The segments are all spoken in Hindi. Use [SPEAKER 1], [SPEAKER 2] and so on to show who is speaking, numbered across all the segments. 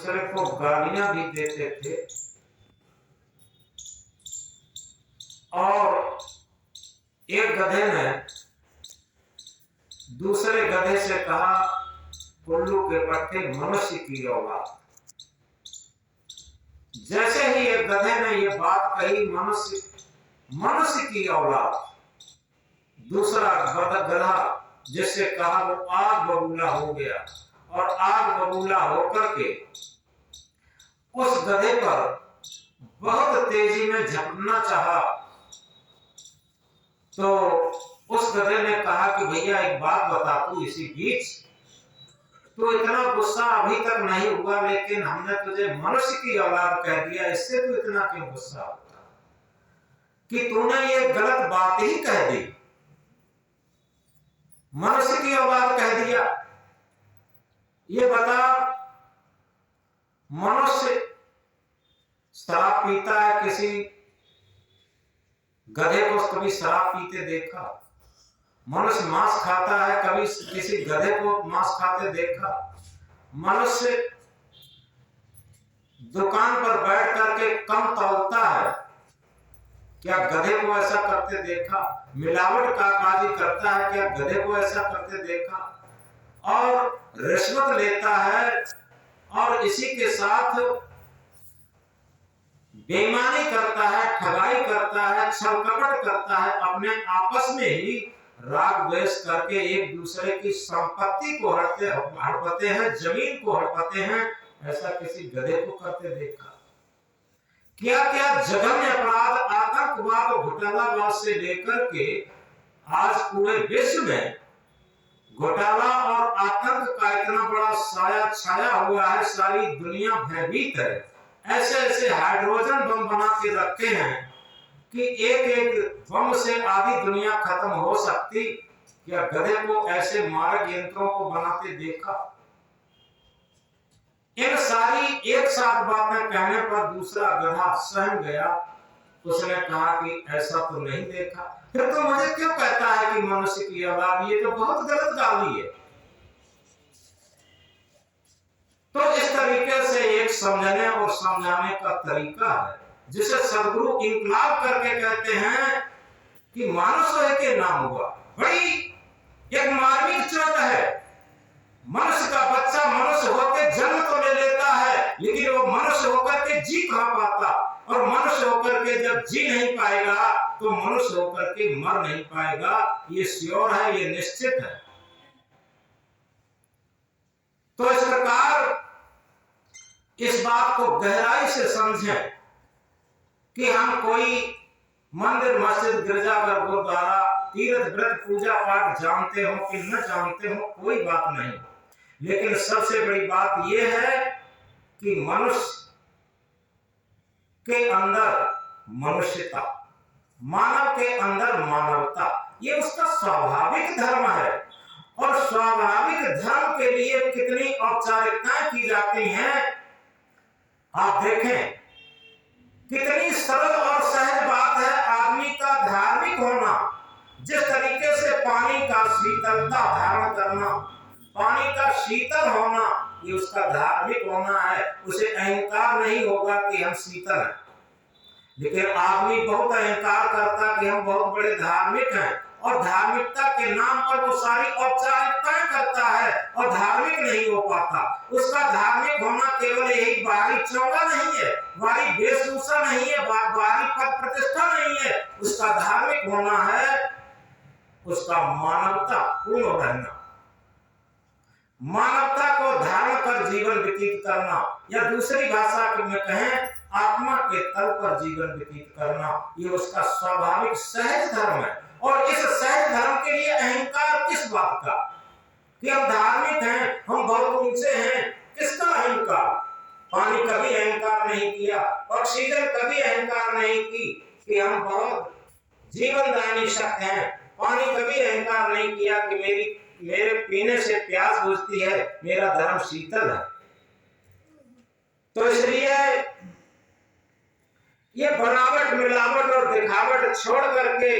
[SPEAKER 1] दूसरे को गालियां भी देते थे और एक गधे ने दूसरे गधे से कहा, उल्लू के पट्टे मनुष्य की औलाद। जैसे ही एक गधे ने यह बात कही, मनुष्य की औलाद, दूसरा गधा जिससे कहा वो आग बबूला हो गया और आग बबूला होकर के उस गधे पर बहुत तेजी में झपटना चाहा। तो उस गधे ने कहा कि भैया एक बात बता, तू इसी बीच तो इतना गुस्सा अभी तक नहीं हुआ, लेकिन हमने तुझे मनुष्य की औलाद कह दिया, इससे तू इतना क्यों गुस्सा होता कि तूने ये गलत बात ही कह दी, मनुष्य की औलाद कह दिया। ये बता, मनुष्य शराब पीता है? किसी गधे को कभी शराब पीते देखा? मनुष्य मांस खाता है? कभी किसी गधे को मांस खाते देखा? मनुष्य दुकान पर बैठ करके कम तौलता है, क्या गधे को ऐसा करते देखा? मिलावट का काजी करता है, क्या गधे को ऐसा करते देखा? और रिश्वत लेता है और इसी के साथ बेईमानी करता है, ठगाई करता है, छल कपट करता है, अपने आपस में ही राग द्वेष करके एक दूसरे की संपत्ति को हड़पते हैं, जमीन को हड़पते हैं। ऐसा किसी गधे को करते देखा? क्या क्या जघन्य अपराध, आतंकवाद और घोटालाबाज से लेकर के आज पूरे विश्व में घोटाला और आतंक का इतना बड़ा साया छाया हुआ है, सारी दुनिया भयभीत है। ऐसे ऐसे हाइड्रोजन बम बना के रखे हैं कि एक एक बम से आधी दुनिया खत्म हो सकती। क्या गधे को ऐसे मारक यंत्रों को बनाते देखा? इन सारी एक साथ बातें कहने पर दूसरा गधा सहम गया। उसने कहा कि ऐसा तो नहीं देखा, फिर तो मुझे क्यों कहता है कि मनुष्य की औलाद? ये तो बहुत गलत गाली है। तो इस तरीके से एक समझने और समझाने का तरीका है, जिसे सदगुरु इंकलाब करके कहते हैं कि मानुष के नाम हुआ। बड़ी एक मार्मिक चोट है। मनुष्य का बच्चा मनुष्य होकर जन्म तो ले लेता है, लेकिन वो मनुष्य होकर के जी कहां पाता? और मनुष्य होकर के जब जी नहीं पाएगा तो मनुष्य होकर के मर नहीं पाएगा। ये श्योर है, ये निश्चित है। तो इस प्रकार इस बात को गहराई से समझें कि हम कोई मंदिर, मस्जिद, गिरजाघर, गुरुद्वारा, तीर्थ, व्रत, पूजा पाठ जानते हो कि न जानते हो, कोई बात नहीं, लेकिन सबसे बड़ी बात यह है कि मनुष्य के अंदर मनुष्यता, मानव के अंदर मानवता, ये उसका स्वाभाविक धर्म है। और स्वाभाविक धर्म के लिए कितनी औपचारिकताएं की जाती हैं, आप देखें। कितनी सरल और सहज बात है आदमी का धार्मिक होना। जिस तरीके से पानी का शीतलता धारण करना, पानी का शीतल होना, ये उसका धार्मिक होना है। उसे अहंकार नहीं होगा कि हम शीतल हैं। लेकिन आदमी बहुत अहंकार करता कि हम बहुत बड़े धार्मिक हैं, और धार्मिकता के नाम पर वो सारी औपचारिकताएं करता है और धार्मिक नहीं हो पाता। उसका धार्मिक होना केवल यही बाहरी चौड़ा नहीं है, बाहरी वेशभूषा नहीं है, बाहरी पद प्रतिष्ठा नहीं है। उसका धार्मिक होना है उसका मानवता पूर्ण रहना, मानवता को धारण कर जीवन व्यतीत करना, या दूसरी भाषा में कहें आत्मा के तल पर जीवन व्यतीत करना। ये उसका स्वाभाविक सहज धर्म है। और इस सहज धर्म के लिए अहंकार किस बात का कि हम धार्मिक हैं, हम बहुत ऊंचे हैं? किसका अहंकार? पानी कभी अहंकार नहीं किया, ऑक्सीजन कभी अहंकार नहीं की कि हम बहुत जीवनदायी शक्ति हैं। पानी कभी अहंकार नहीं किया कि मेरे पीने से प्यास बुझती है, मेरा धर्म शीतल है। तो इसलिए ये बनावट, मिलावट और दिखावट छोड़ करके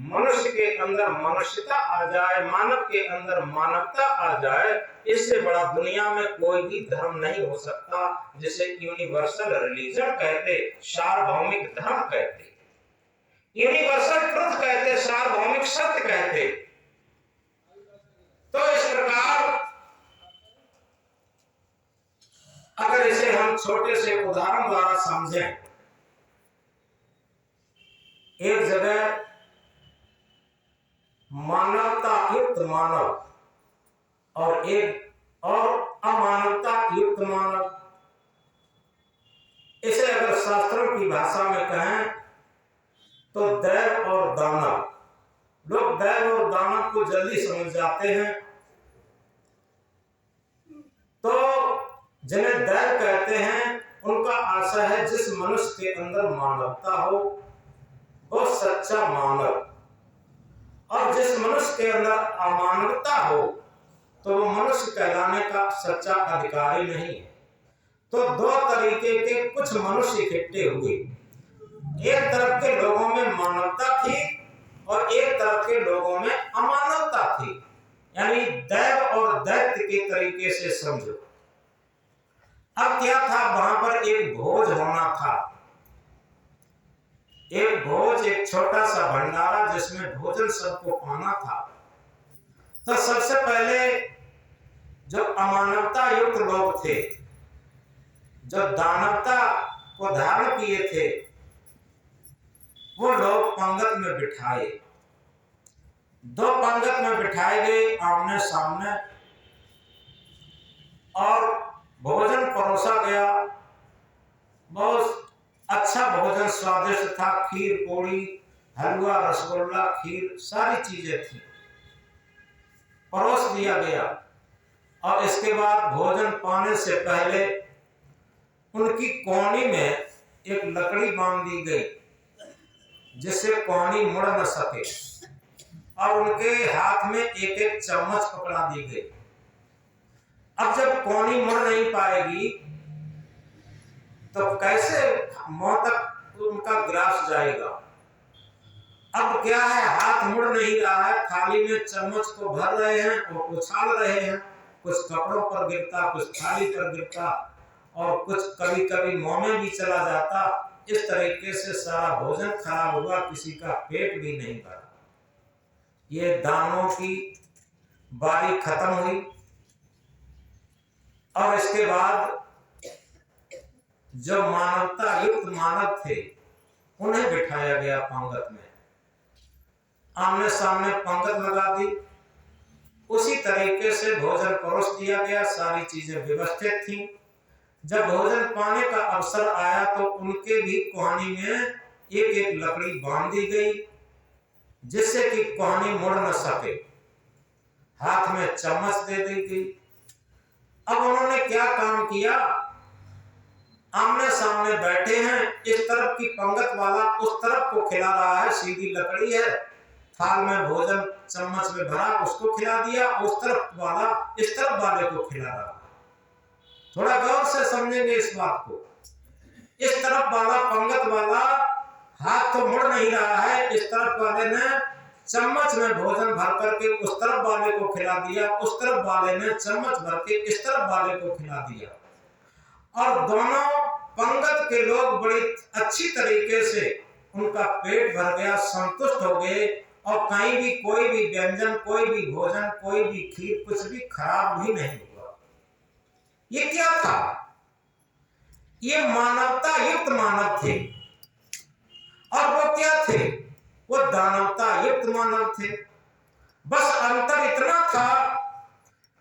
[SPEAKER 1] मनुष्य के अंदर मनुष्यता आ जाए, मानव के अंदर मानवता आ जाए, इससे बड़ा दुनिया में कोई भी धर्म नहीं हो सकता। मानवता, जिसे यूनिवर्सल रिलीजन कहते, सार्वभौमिक धर्म कहते, यूनिवर्सल ट्रुथ कहते, सार्वभौमिक सत्य कहते। तो इस प्रकार अगर इसे हम छोटे से उदाहरण द्वारा समझें, एक जगह मानवता युक्त मानव और एक और अमानवता युक्त मानव, इसे अगर शास्त्रों की भाषा में कहें तो दैव और दानव। लोग दैव और दानव को जल्दी समझ जाते हैं। तो जिन्हें दैव कहते हैं उनका आशा है जिस मनुष्य के अंदर मानवता हो वो सच्चा मानव, और जिस मनुष्य के अंदर अमानवता हो तो वो मनुष्य कहलाने का सच्चा अधिकारी नहीं है। तो दो तरीके के कुछ मनुष्य इकट्ठे हुए, एक तरफ के लोगों में मानवता थी और एक तरफ के लोगों में अमानवता थी, यानी दैव और दैत्य के तरीके से समझो। अब क्या था, वहां पर एक भोज होना था, एक भोज, एक छोटा सा भंडारा जिसमें भोजन सबको पाना था। तो सबसे पहले जो अमानवता युक्त लोग थे, जो दानवता को धारण किए थे, वो लोग पंगत में बिठाए, दो पंगत में बिठाए गए आमने सामने, और भोजन परोसा गया। बहुत अच्छा भोजन, स्वादिष्ट था, खीर पूड़ी हलवा रसगुल्ला खीर सारी चीजें थी, परोस दिया गया। और इसके बाद भोजन पाने से पहले उनकी कोहनी में एक लकड़ी बांध दी गई जिससे कोहनी मुड़ न सके, और उनके हाथ में एक एक चम्मच पकड़ा दी गई। अब जब कोहनी मुड़ नहीं पाएगी तो कैसे मुंह तक उनका ग्रास जाएगा। अब क्या है, हाथ मुड़ नहीं रहा है, थाली में चम्मच को भर रहे हैं और उछाल रहे हैं, कुछ कपड़ों पर गिरता, कुछ थाली पर गिरता, और कुछ कभी कभी मुंह में भी चला जाता। इस तरीके से सारा भोजन खराब हुआ, किसी का पेट भी नहीं भरा। ये दानों की बारी खत्म हुई, और इसके बाद जो मानवता युक्त मानव थे उन्हें बिठाया गया पंगत में, आमने सामने पंगत लगा दी, उसी तरीके से भोजन परोस दिया गया, सारी चीजें व्यवस्थित थी। जब भोजन पाने का अवसर आया तो उनके भी कोहनी में एक एक लकड़ी बांध दी गई जिससे कि कोहनी मुड़ न सके, हाथ में चम्मच दे दी गई। अब उन्होंने क्या काम किया, आमने सामने बैठे हैं, इस तरफ की पंगत वाला उस तरफ को खिला रहा है, सीधी लकड़ी है, थाल में भोजन चम्मच में भरा, उसको खिला दिया, उस तरफ वाला इस तरफ वाले को खिला रहा। थोड़ा गौर से समझेंगे इस बात को। इस तरफ वाला पंगत वाला हाथ तो मुड़ नहीं रहा है, इस तरफ वाले ने चम्मच में भोजन भर करके उस तरफ वाले को खिला दिया, उस तरफ वाले ने चम्मच भर के इस तरफ वाले को खिला दिया, और दोनों पंगत के लोग बड़ी अच्छी तरीके से उनका पेट भर गया, संतुष्ट हो गए, और कहीं भी कोई भी व्यंजन, कोई भी भोजन, कोई भी खीर, कुछ भी खराब भी नहीं हुआ। ये क्या था, ये मानवता युक्त मानव थे, और वो क्या थे, वो दानवता युक्त मानव थे। बस अंतर इतना था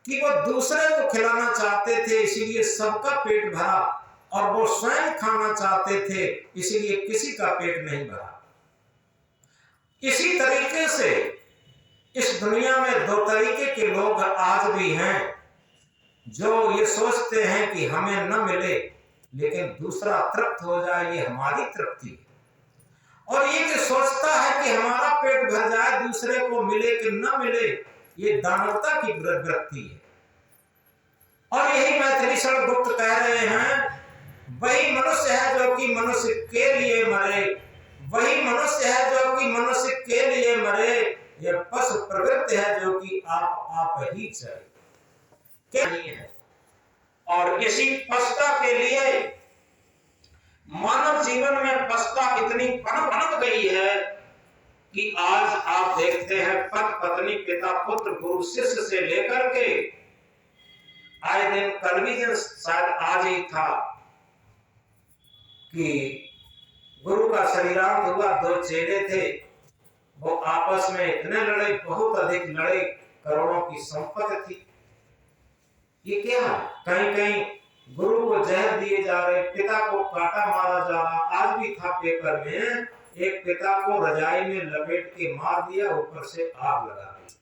[SPEAKER 1] कि वो दूसरे को खिलाना चाहते थे इसीलिए सबका पेट भरा, और वो स्वयं खाना चाहते थे इसीलिए किसी का पेट नहीं भरा। इसी तरीके से इस दुनिया में दो तरीके के लोग आज भी हैं, जो ये सोचते हैं कि हमें न मिले लेकिन दूसरा तृप्त हो जाए, ये हमारी तृप्ति है, और ये जो सोचता है कि हमारा पेट भर जाए, दूसरे को मिले कि न मिले, ये दानवता की वृत्ति है। और यही मैथिली गुप्त कह रहे हैं, वही मनुष्य है जो कि मनुष्य के लिए मरे, वही मनुष्य है जो कि मनुष्य के लिए मरे, यह पशु प्रवृत्ति है जो कि आप ही चाहिए क्या नहीं है। और इसी पस्ता के लिए मानव जीवन में पस्ता इतनी पनप गई है कि आज आप देखते हैं पति पत्नी, पिता पुत्र, गुरु शिष्य से लेकर के आए दिन, कल भी दिन शायद आज ही था कि गुरु का शरीरांत हुआ, 2 चेले थे, वो आपस में इतने लड़े, बहुत अधिक लड़े, करोड़ों की संपत्ति थी। ये क्या, कहीं कहीं गुरु को जहर दिए जा रहे, पिता को काटा मारा जा रहा। आज भी था पेपर में, एक पिता को रजाई में लपेट के मार दिया, ऊपर से आग लगा दी।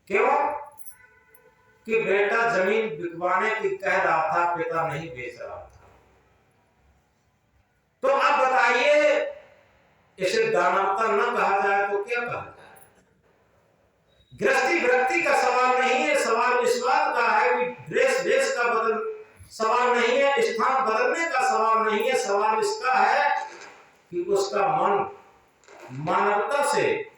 [SPEAKER 1] क्यों? कि बेटा जमीन बिकवाने की कह रहा था, पिता नहीं बेच रहा था। तो अब बताइए, इसे दानवता न कहा जाए तो क्या कहा जाए? गृहस्थी विरक्ति का सवाल नहीं है, सवाल इस बात का है कि देश का बदल सवाल नहीं है, स्थान बदलने का सवाल नहीं है, सवाल इसका है कि उसका मन मानवता से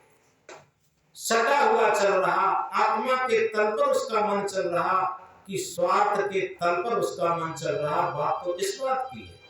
[SPEAKER 1] सटा हुआ चल रहा, आत्मा के तल पर उसका मन चल रहा कि स्वार्थ के तल पर उसका मन चल रहा। बात तो इस बात की है।